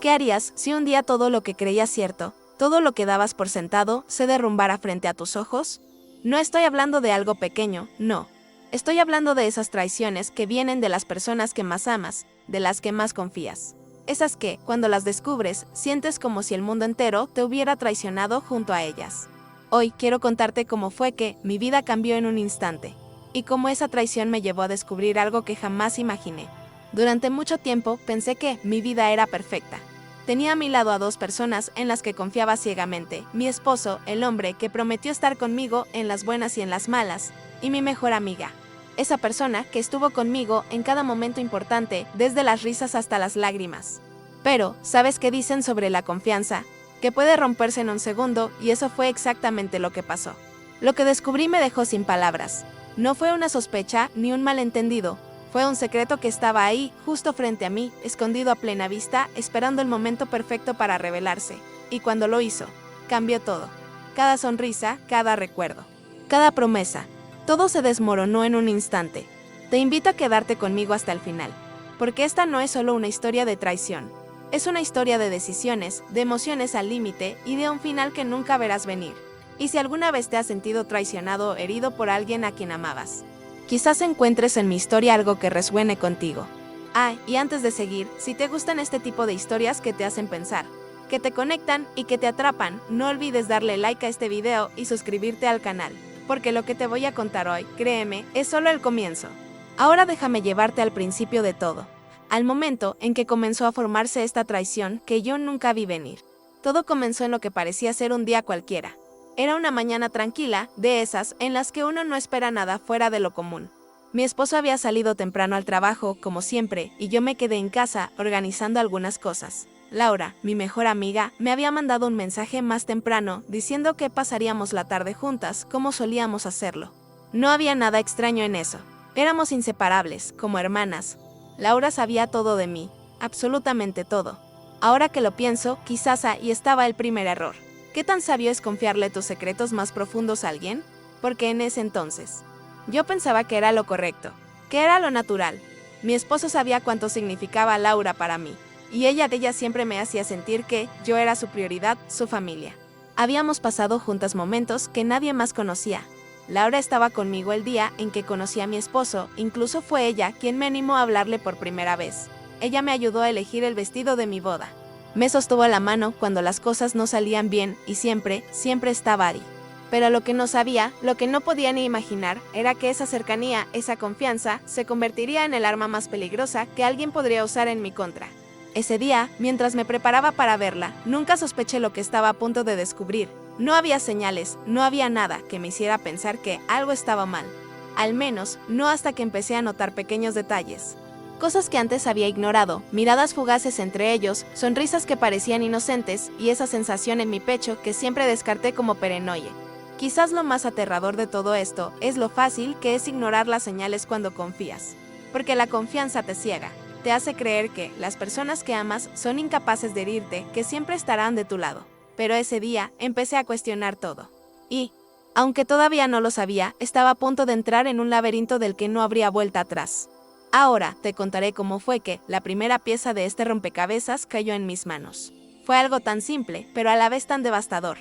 ¿Qué harías si un día todo lo que creías cierto, todo lo que dabas por sentado, se derrumbara frente a tus ojos? No estoy hablando de algo pequeño, no. Estoy hablando de esas traiciones que vienen de las personas que más amas, de las que más confías. Esas que, cuando las descubres, sientes como si el mundo entero te hubiera traicionado junto a ellas. Hoy quiero contarte cómo fue que mi vida cambió en un instante, y cómo esa traición me llevó a descubrir algo que jamás imaginé. Durante mucho tiempo pensé que mi vida era perfecta. Tenía a mi lado a dos personas en las que confiaba ciegamente: mi esposo, el hombre que prometió estar conmigo en las buenas y en las malas, y mi mejor amiga. Esa persona que estuvo conmigo en cada momento importante, desde las risas hasta las lágrimas. Pero, ¿sabes qué dicen sobre la confianza? Que puede romperse en un segundo, y eso fue exactamente lo que pasó. Lo que descubrí me dejó sin palabras. No fue una sospecha ni un malentendido. Fue un secreto que estaba ahí, justo frente a mí, escondido a plena vista, esperando el momento perfecto para revelarse. Y cuando lo hizo, cambió todo. Cada sonrisa, cada recuerdo, cada promesa. Todo se desmoronó en un instante. Te invito a quedarte conmigo hasta el final, porque esta no es solo una historia de traición. Es una historia de decisiones, de emociones al límite y de un final que nunca verás venir. Y si alguna vez te has sentido traicionado o herido por alguien a quien amabas, quizás encuentres en mi historia algo que resuene contigo. Y antes de seguir, si te gustan este tipo de historias que te hacen pensar, que te conectan y que te atrapan, no olvides darle like a este video y suscribirte al canal, porque lo que te voy a contar hoy, créeme, es solo el comienzo. Ahora déjame llevarte al principio de todo, al momento en que comenzó a formarse esta traición que yo nunca vi venir. Todo comenzó en lo que parecía ser un día cualquiera. Era una mañana tranquila, de esas en las que uno no espera nada fuera de lo común. Mi esposo había salido temprano al trabajo, como siempre, y yo me quedé en casa organizando algunas cosas. Laura, mi mejor amiga, me había mandado un mensaje más temprano diciendo que pasaríamos la tarde juntas, como solíamos hacerlo. No había nada extraño en eso. Éramos inseparables, como hermanas. Laura sabía todo de mí, absolutamente todo. Ahora que lo pienso, quizás ahí estaba el primer error. ¿Qué tan sabio es confiarle tus secretos más profundos a alguien? Porque en ese entonces, yo pensaba que era lo correcto, que era lo natural. Mi esposo sabía cuánto significaba Laura para mí, y ella siempre me hacía sentir que yo era su prioridad, su familia. Habíamos pasado juntas momentos que nadie más conocía. Laura estaba conmigo el día en que conocí a mi esposo, incluso fue ella quien me animó a hablarle por primera vez. Ella me ayudó a elegir el vestido de mi boda. Me sostuvo la mano cuando las cosas no salían bien y siempre estaba ahí. Pero lo que no sabía, lo que no podía ni imaginar, era que esa cercanía, esa confianza, se convertiría en el arma más peligrosa que alguien podría usar en mi contra. Ese día, mientras me preparaba para verla, nunca sospeché lo que estaba a punto de descubrir. No había señales, no había nada que me hiciera pensar que algo estaba mal. Al menos, no hasta que empecé a notar pequeños detalles. Cosas que antes había ignorado, miradas fugaces entre ellos, sonrisas que parecían inocentes y esa sensación en mi pecho que siempre descarté como paranoia. Quizás lo más aterrador de todo esto es lo fácil que es ignorar las señales cuando confías. Porque la confianza te ciega, te hace creer que las personas que amas son incapaces de herirte, que siempre estarán de tu lado. Pero ese día empecé a cuestionar todo. Y, aunque todavía no lo sabía, estaba a punto de entrar en un laberinto del que no habría vuelta atrás. Ahora te contaré cómo fue que la primera pieza de este rompecabezas cayó en mis manos. Fue algo tan simple, pero a la vez tan devastador.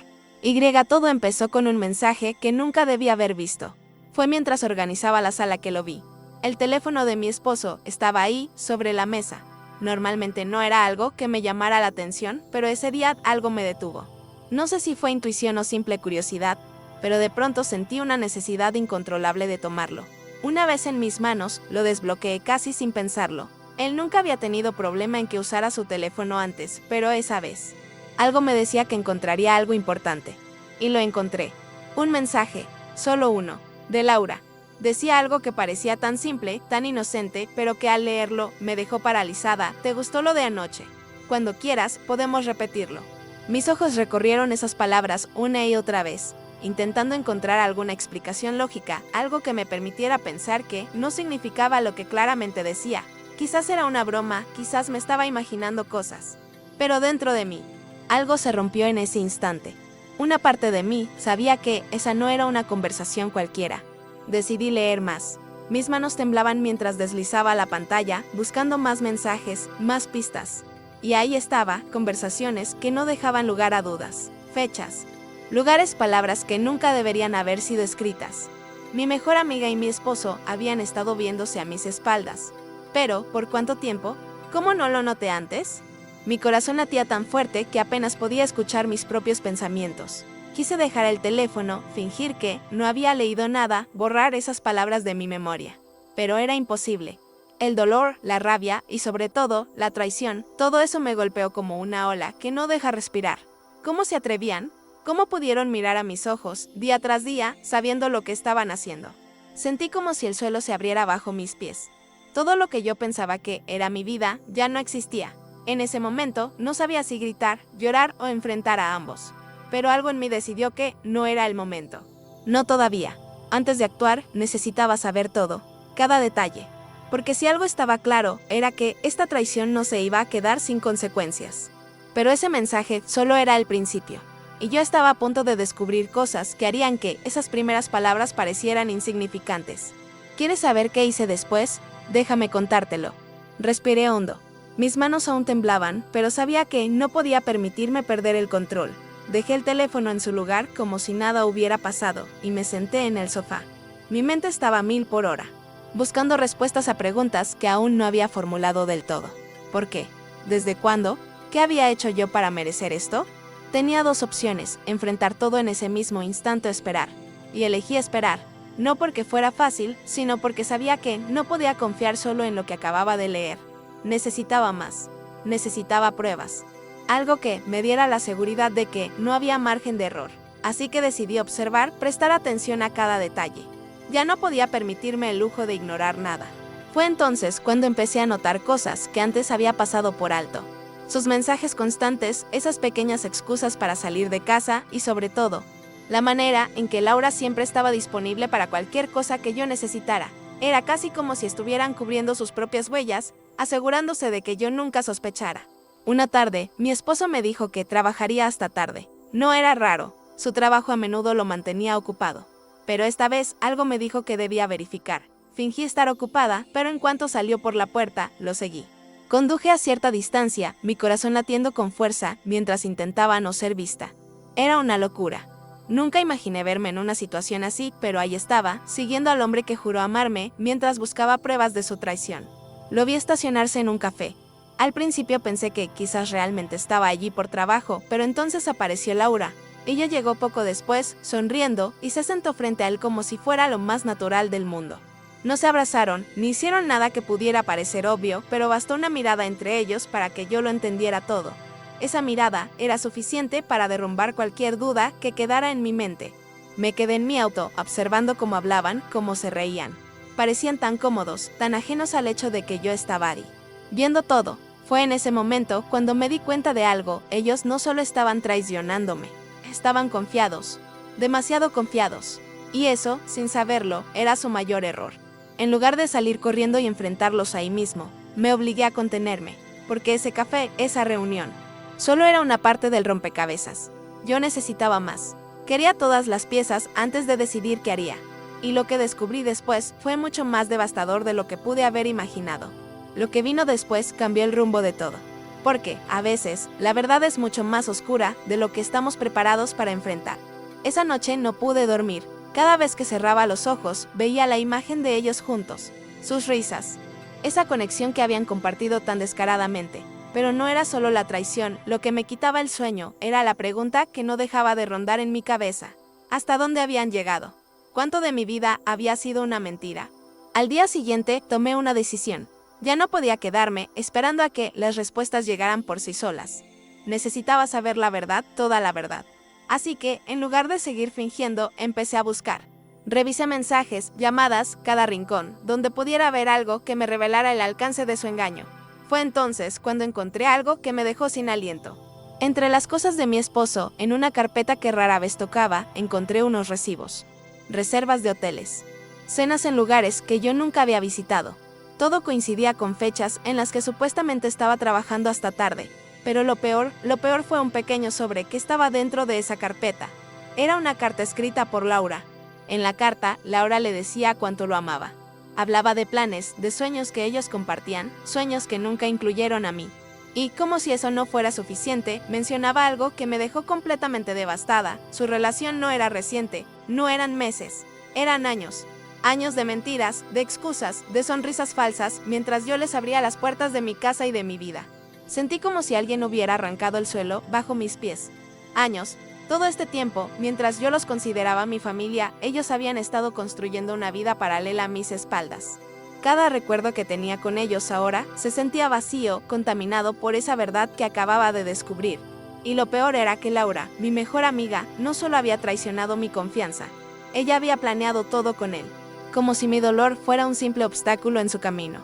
Todo empezó con un mensaje que nunca debí haber visto. Fue mientras organizaba la sala que lo vi. El teléfono de mi esposo estaba ahí, sobre la mesa. Normalmente no era algo que me llamara la atención, pero ese día algo me detuvo. No sé si fue intuición o simple curiosidad, pero de pronto sentí una necesidad incontrolable de tomarlo. Una vez en mis manos, lo desbloqueé casi sin pensarlo. Él nunca había tenido problema en que usara su teléfono antes, pero esa vez, algo me decía que encontraría algo importante. Y lo encontré. Un mensaje, solo uno, de Laura. Decía algo que parecía tan simple, tan inocente, pero que al leerlo me dejó paralizada. ¿Te gustó lo de anoche? Cuando quieras, podemos repetirlo. Mis ojos recorrieron esas palabras una y otra vez, intentando encontrar alguna explicación lógica, algo que me permitiera pensar que no significaba lo que claramente decía. Quizás era una broma, quizás me estaba imaginando cosas. Pero dentro de mí, algo se rompió en ese instante. Una parte de mí sabía que esa no era una conversación cualquiera. Decidí leer más. Mis manos temblaban mientras deslizaba la pantalla, buscando más mensajes, más pistas. Y ahí estaba, conversaciones que no dejaban lugar a dudas, fechas, lugares, palabras que nunca deberían haber sido escritas. Mi mejor amiga y mi esposo habían estado viéndose a mis espaldas. Pero, ¿por cuánto tiempo? ¿Cómo no lo noté antes? Mi corazón latía tan fuerte que apenas podía escuchar mis propios pensamientos. Quise dejar el teléfono, fingir que no había leído nada, borrar esas palabras de mi memoria. Pero era imposible. El dolor, la rabia y sobre todo, la traición, todo eso me golpeó como una ola que no deja respirar. ¿Cómo se atrevían? ¿Cómo pudieron mirar a mis ojos, día tras día, sabiendo lo que estaban haciendo? Sentí como si el suelo se abriera bajo mis pies. Todo lo que yo pensaba que era mi vida ya no existía. En ese momento, no sabía si gritar, llorar o enfrentar a ambos. Pero algo en mí decidió que no era el momento. No todavía. Antes de actuar, necesitaba saber todo, cada detalle. Porque si algo estaba claro, era que esta traición no se iba a quedar sin consecuencias. Pero ese mensaje solo era el principio. Y yo estaba a punto de descubrir cosas que harían que esas primeras palabras parecieran insignificantes. ¿Quieres saber qué hice después? Déjame contártelo. Respiré hondo. Mis manos aún temblaban, pero sabía que no podía permitirme perder el control. Dejé el teléfono en su lugar como si nada hubiera pasado y me senté en el sofá. Mi mente estaba a 1000 por hora, buscando respuestas a preguntas que aún no había formulado del todo. ¿Por qué? ¿Desde cuándo? ¿Qué había hecho yo para merecer esto? Tenía dos opciones, enfrentar todo en ese mismo instante o esperar. Y elegí esperar, no porque fuera fácil, sino porque sabía que no podía confiar solo en lo que acababa de leer. Necesitaba más. Necesitaba pruebas. Algo que me diera la seguridad de que no había margen de error. Así que decidí observar, prestar atención a cada detalle. Ya no podía permitirme el lujo de ignorar nada. Fue entonces cuando empecé a notar cosas que antes había pasado por alto. Sus mensajes constantes, esas pequeñas excusas para salir de casa y sobre todo, la manera en que Laura siempre estaba disponible para cualquier cosa que yo necesitara. Era casi como si estuvieran cubriendo sus propias huellas, asegurándose de que yo nunca sospechara. Una tarde, mi esposo me dijo que trabajaría hasta tarde. No era raro, su trabajo a menudo lo mantenía ocupado. Pero esta vez algo me dijo que debía verificar. Fingí estar ocupada, pero en cuanto salió por la puerta, lo seguí. Conduje a cierta distancia, mi corazón latiendo con fuerza mientras intentaba no ser vista. Era una locura. Nunca imaginé verme en una situación así, pero ahí estaba, siguiendo al hombre que juró amarme mientras buscaba pruebas de su traición. Lo vi estacionarse en un café. Al principio pensé que quizás realmente estaba allí por trabajo, pero entonces apareció Laura. Ella llegó poco después, sonriendo, y se sentó frente a él como si fuera lo más natural del mundo. No se abrazaron, ni hicieron nada que pudiera parecer obvio, pero bastó una mirada entre ellos para que yo lo entendiera todo. Esa mirada era suficiente para derrumbar cualquier duda que quedara en mi mente. Me quedé en mi auto, observando cómo hablaban, cómo se reían. Parecían tan cómodos, tan ajenos al hecho de que yo estaba ahí. Viendo todo, fue en ese momento cuando me di cuenta de algo. Ellos no solo estaban traicionándome, estaban confiados, demasiado confiados. Y eso, sin saberlo, era su mayor error. En lugar de salir corriendo y enfrentarlos ahí mismo, me obligué a contenerme, porque ese café, esa reunión, solo era una parte del rompecabezas. Yo necesitaba más. Quería todas las piezas antes de decidir qué haría. Y lo que descubrí después fue mucho más devastador de lo que pude haber imaginado. Lo que vino después cambió el rumbo de todo. Porque, a veces, la verdad es mucho más oscura de lo que estamos preparados para enfrentar. Esa noche no pude dormir. Cada vez que cerraba los ojos, veía la imagen de ellos juntos, sus risas, esa conexión que habían compartido tan descaradamente. Pero no era solo la traición, lo que me quitaba el sueño, era la pregunta que no dejaba de rondar en mi cabeza. ¿Hasta dónde habían llegado? ¿Cuánto de mi vida había sido una mentira? Al día siguiente, tomé una decisión. Ya no podía quedarme esperando a que las respuestas llegaran por sí solas. Necesitaba saber la verdad, toda la verdad. Así que, en lugar de seguir fingiendo, empecé a buscar. Revisé mensajes, llamadas, cada rincón, donde pudiera haber algo que me revelara el alcance de su engaño. Fue entonces cuando encontré algo que me dejó sin aliento. Entre las cosas de mi esposo, en una carpeta que rara vez tocaba, encontré unos recibos. Reservas de hoteles. Cenas en lugares que yo nunca había visitado. Todo coincidía con fechas en las que supuestamente estaba trabajando hasta tarde. Pero lo peor fue un pequeño sobre que estaba dentro de esa carpeta. Era una carta escrita por Laura. En la carta, Laura le decía cuánto lo amaba. Hablaba de planes, de sueños que ellos compartían, sueños que nunca incluyeron a mí. Y, como si eso no fuera suficiente, mencionaba algo que me dejó completamente devastada. Su relación no era reciente, no eran meses, eran años. Años de mentiras, de excusas, de sonrisas falsas, mientras yo les abría las puertas de mi casa y de mi vida. Sentí como si alguien hubiera arrancado el suelo bajo mis pies. Años. Todo este tiempo, mientras yo los consideraba mi familia, ellos habían estado construyendo una vida paralela a mis espaldas. Cada recuerdo que tenía con ellos ahora se sentía vacío, contaminado por esa verdad que acababa de descubrir. Y lo peor era que Laura, mi mejor amiga, no solo había traicionado mi confianza, ella había planeado todo con él. Como si mi dolor fuera un simple obstáculo en su camino.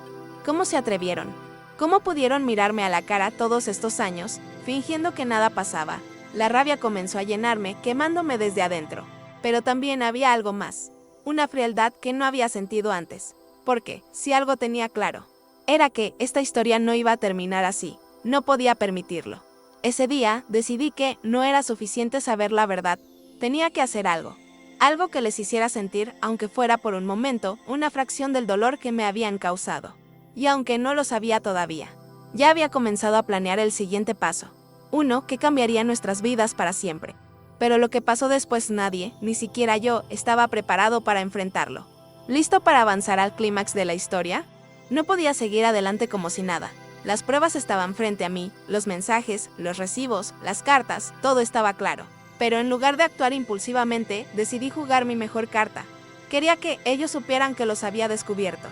¿Cómo se atrevieron? ¿Cómo pudieron mirarme a la cara todos estos años, fingiendo que nada pasaba? La rabia comenzó a llenarme, quemándome desde adentro. Pero también había algo más. Una frialdad que no había sentido antes. Porque, si algo tenía claro, era que esta historia no iba a terminar así. No podía permitirlo. Ese día, decidí que no era suficiente saber la verdad. Tenía que hacer algo. Algo que les hiciera sentir, aunque fuera por un momento, una fracción del dolor que me habían causado. Y aunque no lo sabía todavía, ya había comenzado a planear el siguiente paso. Uno que cambiaría nuestras vidas para siempre. Pero lo que pasó después nadie, ni siquiera yo, estaba preparado para enfrentarlo. ¿Listo para avanzar al clímax de la historia? No podía seguir adelante como si nada. Las pruebas estaban frente a mí, los mensajes, los recibos, las cartas, todo estaba claro. Pero en lugar de actuar impulsivamente, decidí jugar mi mejor carta. Quería que ellos supieran que los había descubierto,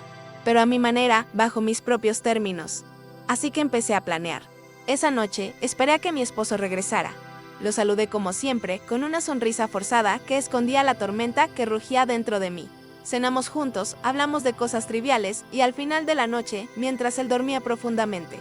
pero a mi manera, bajo mis propios términos. Así que empecé a planear. Esa noche, esperé a que mi esposo regresara. Lo saludé como siempre, con una sonrisa forzada que escondía la tormenta que rugía dentro de mí. Cenamos juntos, hablamos de cosas triviales y al final de la noche, mientras él dormía profundamente,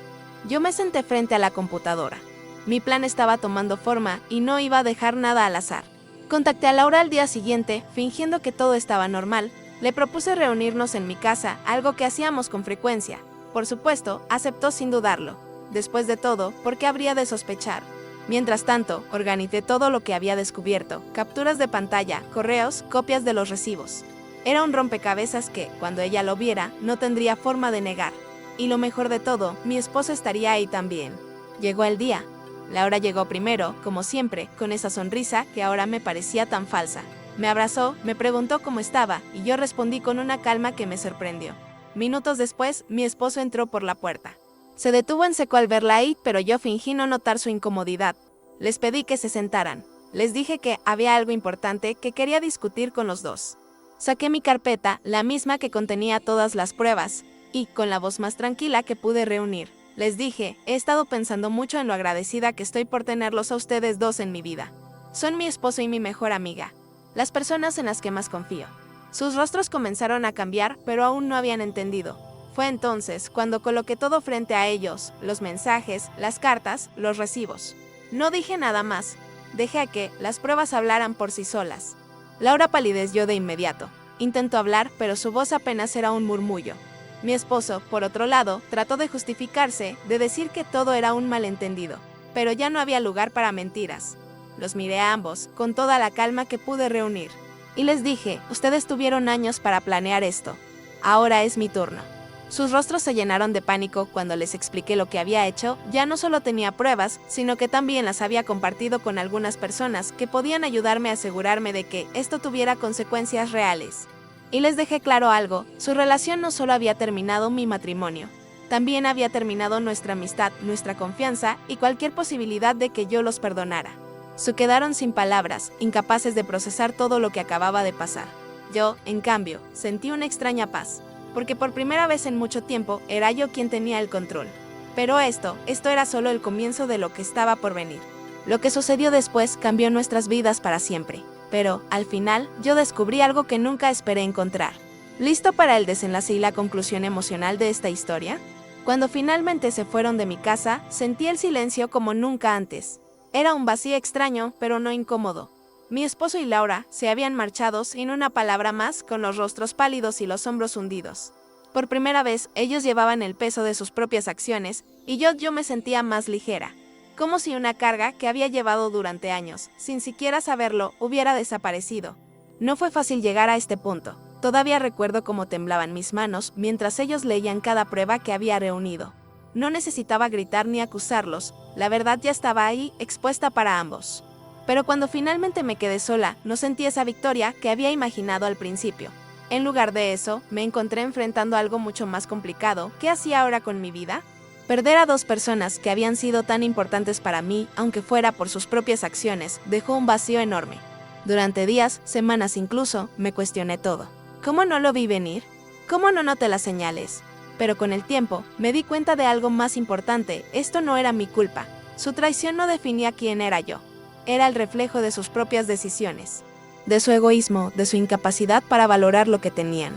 yo me senté frente a la computadora. Mi plan estaba tomando forma y no iba a dejar nada al azar. Contacté a Laura al día siguiente, fingiendo que todo estaba normal. Le propuse reunirnos en mi casa, algo que hacíamos con frecuencia. Por supuesto, aceptó sin dudarlo. Después de todo, ¿por qué habría de sospechar? Mientras tanto, organicé todo lo que había descubierto, capturas de pantalla, correos, copias de los recibos. Era un rompecabezas que, cuando ella lo viera, no tendría forma de negar. Y lo mejor de todo, mi esposo estaría ahí también. Llegó el día. Laura llegó primero, como siempre, con esa sonrisa que ahora me parecía tan falsa. Me abrazó, me preguntó cómo estaba, y yo respondí con una calma que me sorprendió. Minutos después, mi esposo entró por la puerta. Se detuvo en seco al verla ahí, pero yo fingí no notar su incomodidad. Les pedí que se sentaran. Les dije que había algo importante que quería discutir con los dos. Saqué mi carpeta, la misma que contenía todas las pruebas, y, con la voz más tranquila que pude reunir, les dije, he estado pensando mucho en lo agradecida que estoy por tenerlos a ustedes dos en mi vida. Son mi esposo y mi mejor amiga, las personas en las que más confío. Sus rostros comenzaron a cambiar, pero aún no habían entendido. Fue entonces cuando coloqué todo frente a ellos, los mensajes, las cartas, los recibos. No dije nada más, dejé que las pruebas hablaran por sí solas. Laura palideció de inmediato. Intentó hablar, pero su voz apenas era un murmullo. Mi esposo, por otro lado, trató de justificarse, de decir que todo era un malentendido, pero ya no había lugar para mentiras. Los miré a ambos, con toda la calma que pude reunir. Y les dije, ustedes tuvieron años para planear esto. Ahora es mi turno. Sus rostros se llenaron de pánico cuando les expliqué lo que había hecho. Ya no solo tenía pruebas, sino que también las había compartido con algunas personas que podían ayudarme a asegurarme de que esto tuviera consecuencias reales. Y les dejé claro algo, su relación no solo había terminado mi matrimonio, también había terminado nuestra amistad, nuestra confianza y cualquier posibilidad de que yo los perdonara. Se quedaron sin palabras, incapaces de procesar todo lo que acababa de pasar. Yo, en cambio, sentí una extraña paz, porque por primera vez en mucho tiempo era yo quien tenía el control. Pero esto era solo el comienzo de lo que estaba por venir. Lo que sucedió después cambió nuestras vidas para siempre. Pero, al final, yo descubrí algo que nunca esperé encontrar. ¿Listo para el desenlace y la conclusión emocional de esta historia? Cuando finalmente se fueron de mi casa, sentí el silencio como nunca antes. Era un vacío extraño, pero no incómodo. Mi esposo y Laura se habían marchado sin una palabra más, con los rostros pálidos y los hombros hundidos. Por primera vez, ellos llevaban el peso de sus propias acciones, y yo me sentía más ligera. Como si una carga que había llevado durante años, sin siquiera saberlo, hubiera desaparecido. No fue fácil llegar a este punto. Todavía recuerdo cómo temblaban mis manos mientras ellos leían cada prueba que había reunido. No necesitaba gritar ni acusarlos, la verdad ya estaba ahí, expuesta para ambos. Pero cuando finalmente me quedé sola, no sentí esa victoria que había imaginado al principio. En lugar de eso, me encontré enfrentando algo mucho más complicado. ¿Qué hacía ahora con mi vida? Perder a dos personas que habían sido tan importantes para mí, aunque fuera por sus propias acciones, dejó un vacío enorme. Durante días, semanas incluso, me cuestioné todo. ¿Cómo no lo vi venir? ¿Cómo no noté las señales? Pero con el tiempo, me di cuenta de algo más importante. Esto no era mi culpa. Su traición no definía quién era yo. Era el reflejo de sus propias decisiones, de su egoísmo, de su incapacidad para valorar lo que tenían.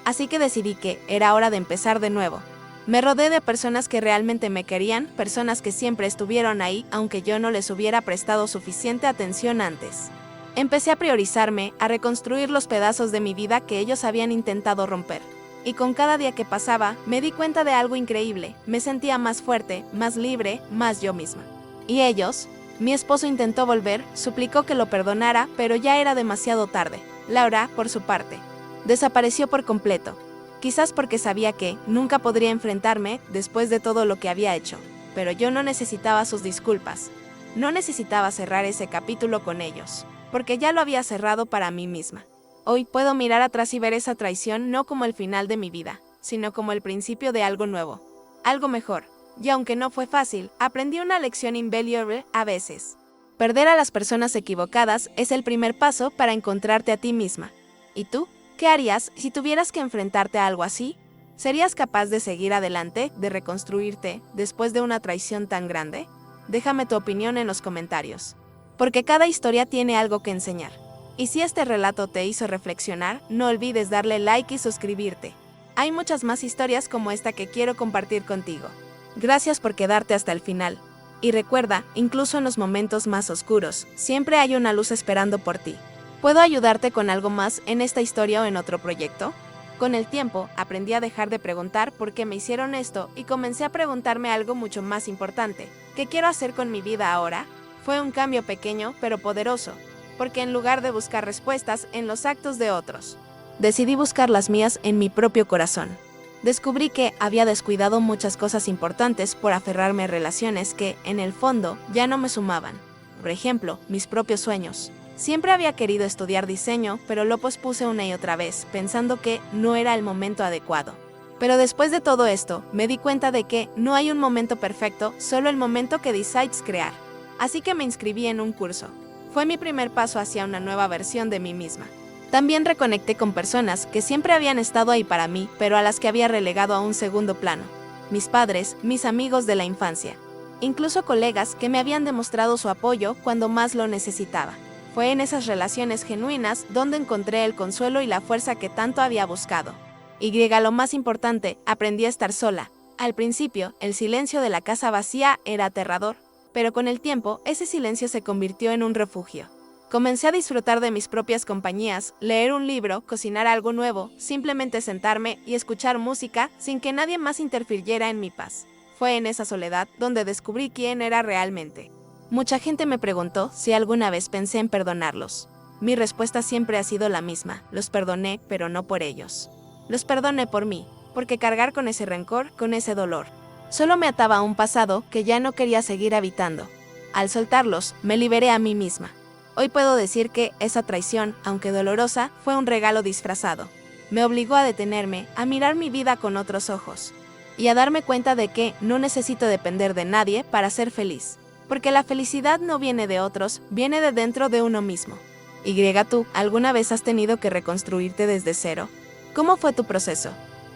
Así que decidí que era hora de empezar de nuevo. Me rodeé de personas que realmente me querían, personas que siempre estuvieron ahí, aunque yo no les hubiera prestado suficiente atención antes. Empecé a priorizarme, a reconstruir los pedazos de mi vida que ellos habían intentado romper. Y con cada día que pasaba, me di cuenta de algo increíble. Me sentía más fuerte, más libre, más yo misma. Y ellos, mi esposo intentó volver, suplicó que lo perdonara, pero ya era demasiado tarde. Laura, por su parte, desapareció por completo. Quizás porque sabía que nunca podría enfrentarme después de todo lo que había hecho. Pero yo no necesitaba sus disculpas. No necesitaba cerrar ese capítulo con ellos, porque ya lo había cerrado para mí misma. Hoy puedo mirar atrás y ver esa traición no como el final de mi vida, sino como el principio de algo nuevo, algo mejor. Y aunque no fue fácil, aprendí una lección invaluable a veces. Perder a las personas equivocadas es el primer paso para encontrarte a ti misma. ¿Y tú? ¿Qué harías si tuvieras que enfrentarte a algo así? ¿Serías capaz de seguir adelante, de reconstruirte, después de una traición tan grande? Déjame tu opinión en los comentarios, porque cada historia tiene algo que enseñar. Y si este relato te hizo reflexionar, no olvides darle like y suscribirte. Hay muchas más historias como esta que quiero compartir contigo. Gracias por quedarte hasta el final. Y recuerda, incluso en los momentos más oscuros, siempre hay una luz esperando por ti. ¿Puedo ayudarte con algo más en esta historia o en otro proyecto? Con el tiempo, aprendí a dejar de preguntar por qué me hicieron esto y comencé a preguntarme algo mucho más importante. ¿Qué quiero hacer con mi vida ahora? Fue un cambio pequeño, pero poderoso, porque en lugar de buscar respuestas en los actos de otros, decidí buscar las mías en mi propio corazón. Descubrí que había descuidado muchas cosas importantes por aferrarme a relaciones que, en el fondo, ya no me sumaban. Por ejemplo, mis propios sueños. Siempre había querido estudiar diseño, pero lo pospuse una y otra vez, pensando que no era el momento adecuado. Pero después de todo esto, me di cuenta de que no hay un momento perfecto, solo el momento que decides crear. Así que me inscribí en un curso. Fue mi primer paso hacia una nueva versión de mí misma. También reconecté con personas que siempre habían estado ahí para mí, pero a las que había relegado a un segundo plano. Mis padres, mis amigos de la infancia. Incluso colegas que me habían demostrado su apoyo cuando más lo necesitaba. Fue en esas relaciones genuinas donde encontré el consuelo y la fuerza que tanto había buscado. Y lo más importante, aprendí a estar sola. Al principio, el silencio de la casa vacía era aterrador, pero con el tiempo, ese silencio se convirtió en un refugio. Comencé a disfrutar de mis propias compañías, leer un libro, cocinar algo nuevo, simplemente sentarme y escuchar música sin que nadie más interfiriera en mi paz. Fue en esa soledad donde descubrí quién era realmente. Mucha gente me preguntó si alguna vez pensé en perdonarlos. Mi respuesta siempre ha sido la misma: los perdoné, pero no por ellos. Los perdoné por mí, porque cargar con ese rencor, con ese dolor, solo me ataba a un pasado que ya no quería seguir habitando. Al soltarlos, me liberé a mí misma. Hoy puedo decir que esa traición, aunque dolorosa, fue un regalo disfrazado. Me obligó a detenerme, a mirar mi vida con otros ojos, y a darme cuenta de que no necesito depender de nadie para ser feliz. Porque la felicidad no viene de otros, viene de dentro de uno mismo. ¿Tú alguna vez has tenido que reconstruirte desde cero? ¿Cómo fue tu proceso?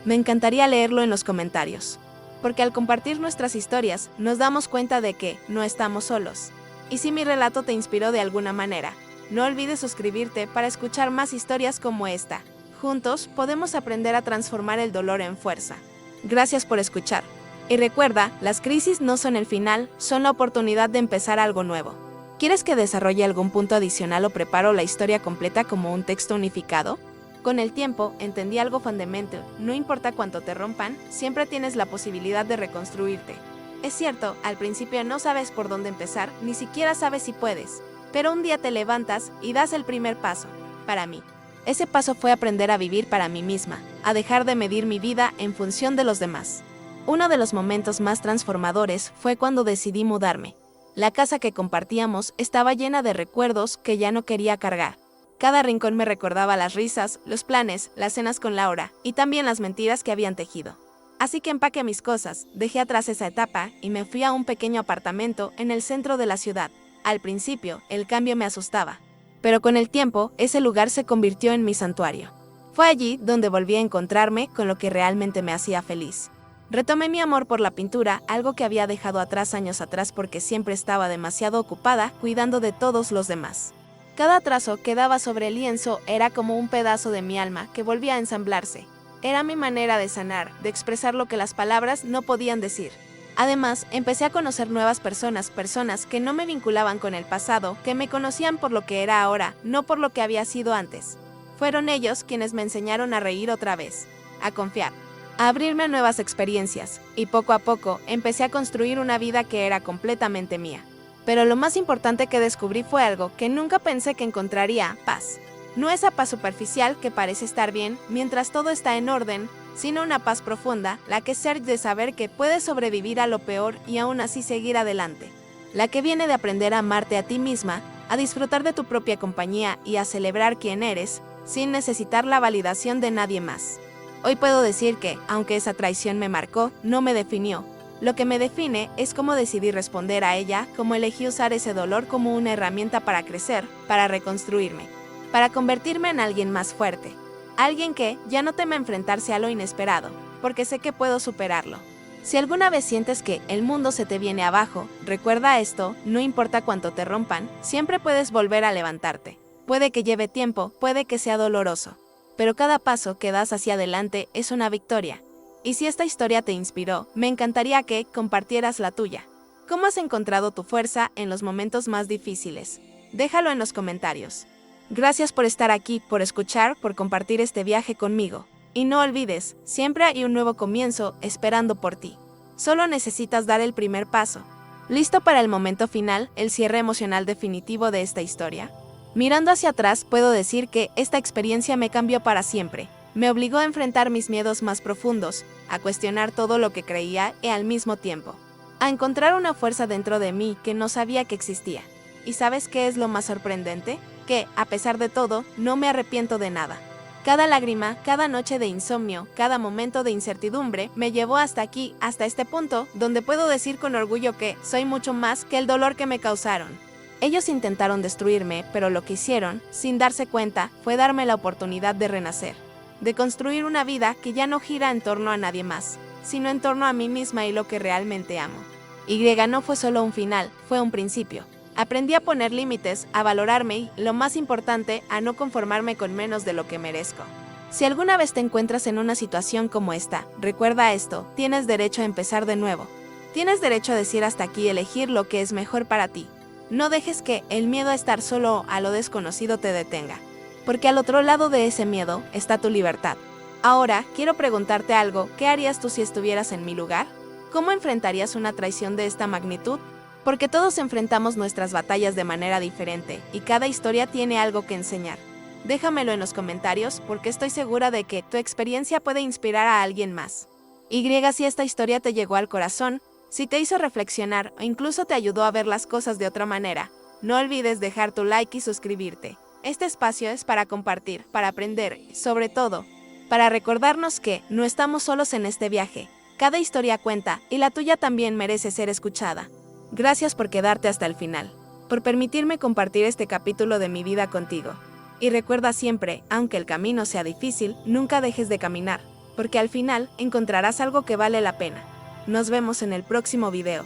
Me encantaría leerlo en los comentarios. Porque al compartir nuestras historias, nos damos cuenta de que no estamos solos. Y si mi relato te inspiró de alguna manera, no olvides suscribirte para escuchar más historias como esta. Juntos podemos aprender a transformar el dolor en fuerza. Gracias por escuchar. Y recuerda, las crisis no son el final, son la oportunidad de empezar algo nuevo. ¿Quieres que desarrolle algún punto adicional o preparo la historia completa como un texto unificado? Con el tiempo, entendí algo fundamental: no importa cuánto te rompan, siempre tienes la posibilidad de reconstruirte. Es cierto, al principio no sabes por dónde empezar, ni siquiera sabes si puedes, pero un día te levantas y das el primer paso. Para mí, ese paso fue aprender a vivir para mí misma, a dejar de medir mi vida en función de los demás. Uno de los momentos más transformadores fue cuando decidí mudarme. La casa que compartíamos estaba llena de recuerdos que ya no quería cargar. Cada rincón me recordaba las risas, los planes, las cenas con Laura y también las mentiras que habían tejido. Así que empaqué mis cosas, dejé atrás esa etapa y me fui a un pequeño apartamento en el centro de la ciudad. Al principio, el cambio me asustaba, pero con el tiempo, ese lugar se convirtió en mi santuario. Fue allí donde volví a encontrarme con lo que realmente me hacía feliz. Retomé mi amor por la pintura, algo que había dejado atrás años atrás porque siempre estaba demasiado ocupada cuidando de todos los demás. Cada trazo que daba sobre el lienzo era como un pedazo de mi alma que volvía a ensamblarse. Era mi manera de sanar, de expresar lo que las palabras no podían decir. Además, empecé a conocer nuevas personas que no me vinculaban con el pasado, que me conocían por lo que era ahora, no por lo que había sido antes. Fueron ellos quienes me enseñaron a reír otra vez, a confiar, a abrirme a nuevas experiencias, y poco a poco empecé a construir una vida que era completamente mía. Pero lo más importante que descubrí fue algo que nunca pensé que encontraría: paz. No esa paz superficial que parece estar bien mientras todo está en orden, sino una paz profunda, la que es de saber que puedes sobrevivir a lo peor y aún así seguir adelante. La que viene de aprender a amarte a ti misma, a disfrutar de tu propia compañía y a celebrar quién eres, sin necesitar la validación de nadie más. Hoy puedo decir que, aunque esa traición me marcó, no me definió. Lo que me define es cómo decidí responder a ella, cómo elegí usar ese dolor como una herramienta para crecer, para reconstruirme, para convertirme en alguien más fuerte. Alguien que ya no teme enfrentarse a lo inesperado, porque sé que puedo superarlo. Si alguna vez sientes que el mundo se te viene abajo, recuerda esto: no importa cuánto te rompan, siempre puedes volver a levantarte. Puede que lleve tiempo, puede que sea doloroso, pero cada paso que das hacia adelante es una victoria. Y si esta historia te inspiró, me encantaría que compartieras la tuya. ¿Cómo has encontrado tu fuerza en los momentos más difíciles? Déjalo en los comentarios. Gracias por estar aquí, por escuchar, por compartir este viaje conmigo. Y no olvides, siempre hay un nuevo comienzo esperando por ti. Solo necesitas dar el primer paso. ¿Listo para el momento final, el cierre emocional definitivo de esta historia? Mirando hacia atrás, puedo decir que esta experiencia me cambió para siempre. Me obligó a enfrentar mis miedos más profundos, a cuestionar todo lo que creía y al mismo tiempo, a encontrar una fuerza dentro de mí que no sabía que existía. ¿Y sabes qué es lo más sorprendente? Que, a pesar de todo, no me arrepiento de nada. Cada lágrima, cada noche de insomnio, cada momento de incertidumbre me llevó hasta aquí, hasta este punto, donde puedo decir con orgullo que soy mucho más que el dolor que me causaron. Ellos intentaron destruirme, pero lo que hicieron, sin darse cuenta, fue darme la oportunidad de renacer, de construir una vida que ya no gira en torno a nadie más, sino en torno a mí misma y lo que realmente amo. Y no fue solo un final, fue un principio. Aprendí a poner límites, a valorarme y, lo más importante, a no conformarme con menos de lo que merezco. Si alguna vez te encuentras en una situación como esta, recuerda esto: tienes derecho a empezar de nuevo. Tienes derecho a decir hasta aquí y elegir lo que es mejor para ti. No dejes que el miedo a estar solo a lo desconocido te detenga, porque al otro lado de ese miedo está tu libertad. Ahora, quiero preguntarte algo: ¿qué harías tú si estuvieras en mi lugar? ¿Cómo enfrentarías una traición de esta magnitud? Porque todos enfrentamos nuestras batallas de manera diferente, y cada historia tiene algo que enseñar. Déjamelo en los comentarios, porque estoy segura de que tu experiencia puede inspirar a alguien más. Y si esta historia te llegó al corazón, si te hizo reflexionar o incluso te ayudó a ver las cosas de otra manera, no olvides dejar tu like y suscribirte. Este espacio es para compartir, para aprender y, sobre todo, para recordarnos que no estamos solos en este viaje. Cada historia cuenta, y la tuya también merece ser escuchada. Gracias por quedarte hasta el final, por permitirme compartir este capítulo de mi vida contigo. Y recuerda siempre, aunque el camino sea difícil, nunca dejes de caminar, porque al final encontrarás algo que vale la pena. Nos vemos en el próximo video.